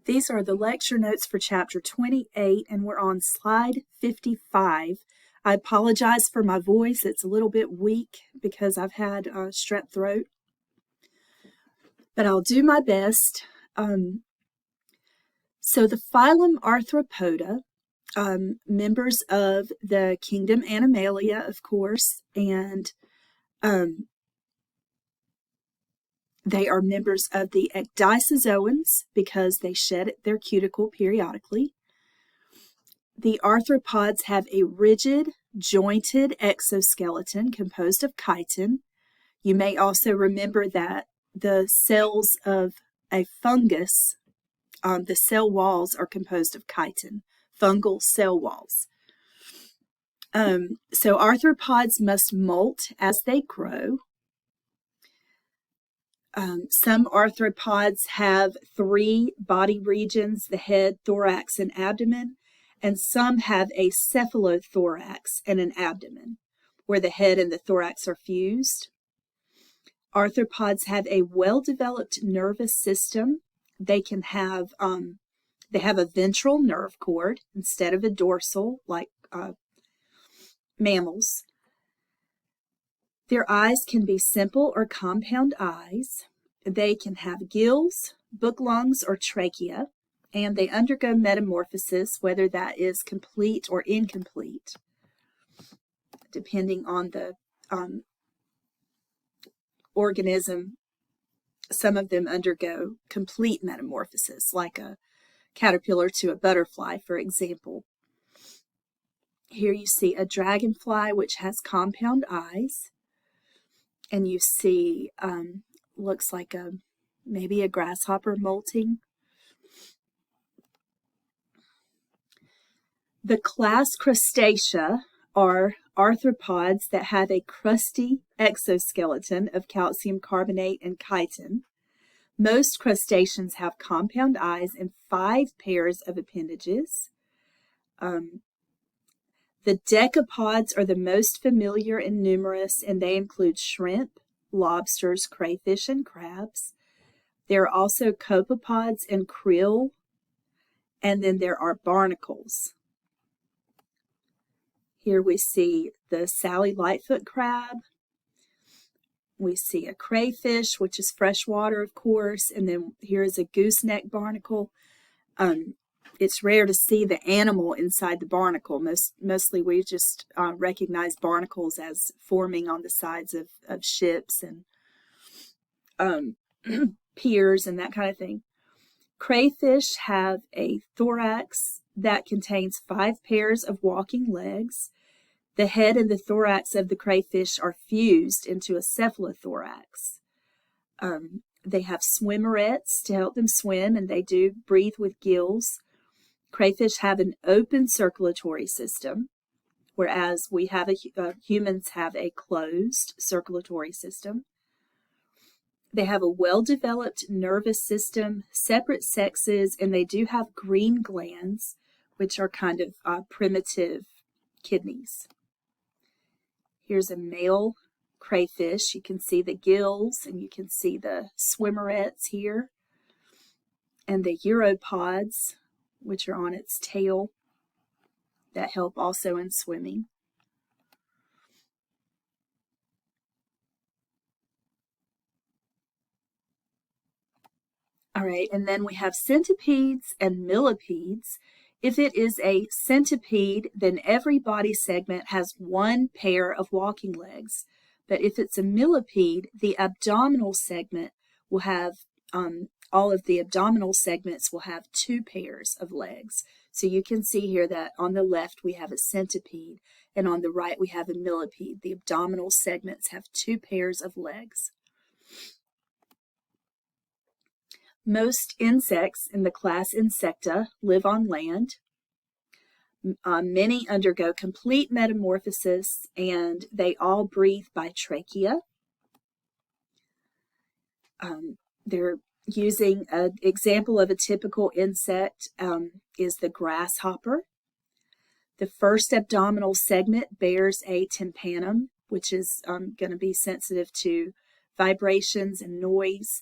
These are the lecture notes for chapter 28, and we're on slide 55. I apologize for my voice. It's a little bit weak because I've had strep throat, but I'll do my best. So the phylum Arthropoda, members of the kingdom Animalia, of course, and they are members of the ecdysozoans because they shed their cuticle periodically. The arthropods have a rigid, jointed exoskeleton composed of chitin. You may also remember that the cells of a fungus, the cell walls are composed of chitin, fungal cell walls. So arthropods must molt as they grow. Some arthropods have 3 body regions, the head, thorax, and abdomen, and some have a cephalothorax and an abdomen, where the head and the thorax are fused. Arthropods have a well-developed nervous system. They can have, they have a ventral nerve cord instead of a dorsal like mammals. Their eyes can be simple or compound eyes. They can have gills, book lungs, or trachea, and they undergo metamorphosis, whether that is complete or incomplete, depending on the organism. Some of them undergo complete metamorphosis, like a caterpillar to a butterfly, for example. Here you see a dragonfly, which has compound eyes. And you see, looks like maybe a grasshopper molting. The class Crustacea are arthropods that have a crusty exoskeleton of calcium carbonate and chitin. Most crustaceans have compound eyes and 5 pairs of appendages. The decapods are the most familiar and numerous, and they include shrimp, lobsters, crayfish, and crabs. There are also copepods and krill, and then there are barnacles. Here we see the Sally Lightfoot crab. We see a crayfish, which is freshwater, of course, and then here is a gooseneck barnacle. It's rare to see the animal inside the barnacle. Mostly we just recognize barnacles as forming on the sides of ships and piers and that kind of thing. Crayfish have a thorax that contains 5 pairs of walking legs. The head and the thorax of the crayfish are fused into a cephalothorax. They have swimmerets to help them swim, and they do breathe with gills. Crayfish have an open circulatory system, whereas we have humans have a closed circulatory system. They have a well-developed nervous system, separate sexes, and they do have green glands, which are kind of primitive kidneys. Here's a male crayfish. You can see the gills, and you can see the swimmerets here, and the uropods, which are on its tail, that help also in swimming. All right, and then we have centipedes and millipedes. If it is a centipede, then every body segment has 1 pair of walking legs. But if it's a millipede, the abdominal segment will have all of the abdominal segments will have 2 pairs of legs. So you can see here that on the left we have a centipede, and on the right we have a millipede. The abdominal segments have 2 pairs of legs. Most insects in the class Insecta live on land. Many undergo complete metamorphosis, and they all breathe by trachea. They're using an example of a typical insect is the grasshopper. The first abdominal segment bears a tympanum, which is going to be sensitive to vibrations and noise.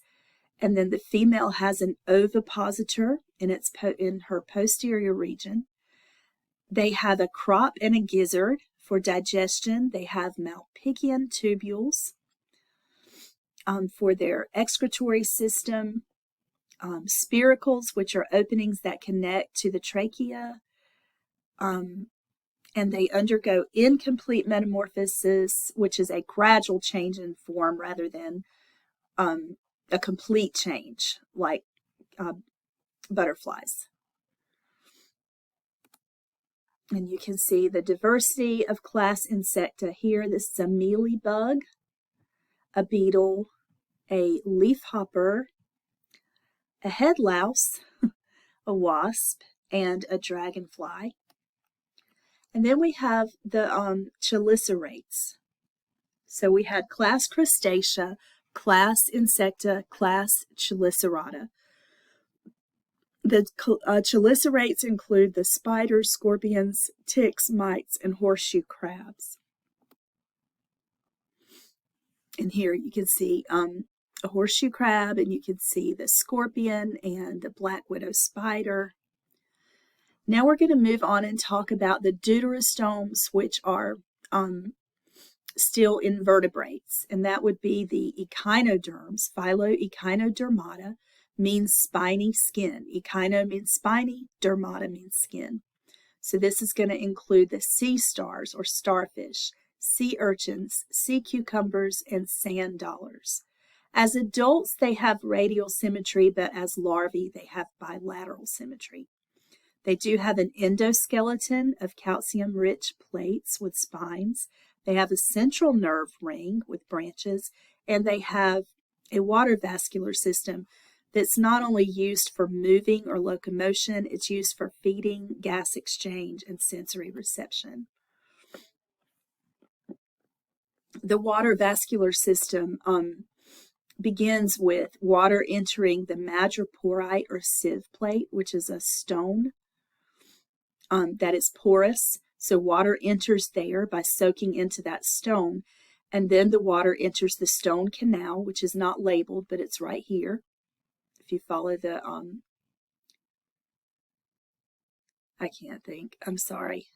And then the female has an ovipositor in her posterior region. They have a crop and a gizzard for digestion. They have Malpighian tubules for their excretory system, spiracles, which are openings that connect to the trachea, and they undergo incomplete metamorphosis, which is a gradual change in form rather than a complete change, like butterflies. And you can see the diversity of class Insecta here. This is a mealybug, a beetle, a leafhopper, a head louse, a wasp, and a dragonfly. And then we have the chelicerates. So we had class Crustacea, class Insecta, class Chelicerata. The chelicerates include the spiders, scorpions, ticks, mites, and horseshoe crabs. And here you can see a horseshoe crab, and you can see the scorpion and the black widow spider. Now we're going to move on and talk about the deuterostomes, which are still invertebrates, and that would be the echinoderms. Phyloechinodermata means spiny skin. Echino means spiny, dermata means skin. So this is going to include the sea stars or starfish, sea urchins, sea cucumbers, and sand dollars. As adults, they have radial symmetry, but as larvae, they have bilateral symmetry. They do have an endoskeleton of calcium-rich plates with spines. They have a central nerve ring with branches, and they have a water vascular system that's not only used for moving or locomotion, it's used for feeding, gas exchange, and sensory reception. The water vascular system begins with water entering the madreporite or sieve plate, which is a stone that is porous. So water enters there by soaking into that stone, and then the water enters the stone canal, which is not labeled, but it's right here. If you follow the, I can't think, I'm sorry,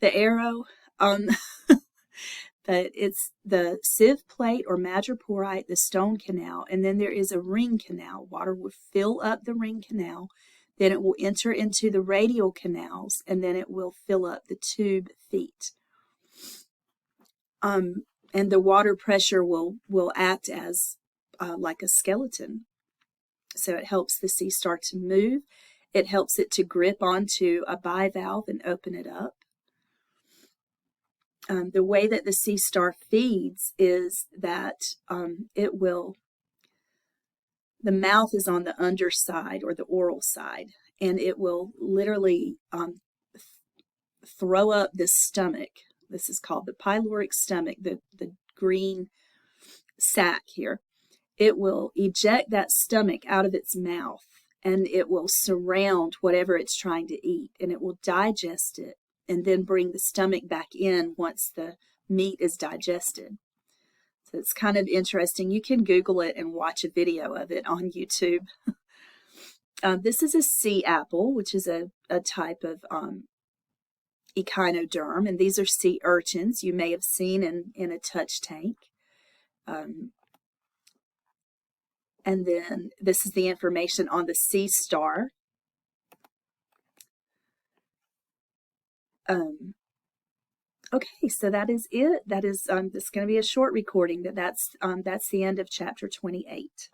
the arrow, but it's the sieve plate or madreporite, the stone canal, and then there is a ring canal. Water will fill up the ring canal, then it will enter into the radial canals, and then it will fill up the tube feet. And the water pressure will act as like a skeleton. So it helps the sea star to move. It helps it to grip onto a bivalve and open it up. The way that the sea star feeds is that the mouth is on the underside or the oral side, and it will literally throw up the stomach. This is called the pyloric stomach, the green sac here. It will eject that stomach out of its mouth, and it will surround whatever it's trying to eat, and it will digest it and then bring the stomach back in once the meat is digested. So it's kind of interesting. You can Google it and watch a video of it on YouTube. This is a sea apple, which is a type of echinoderm, and these are sea urchins you may have seen in a touch tank. And then this is the information on the sea star. Okay, so that is it. That is this is going to be a short recording, but that's the end of chapter 28.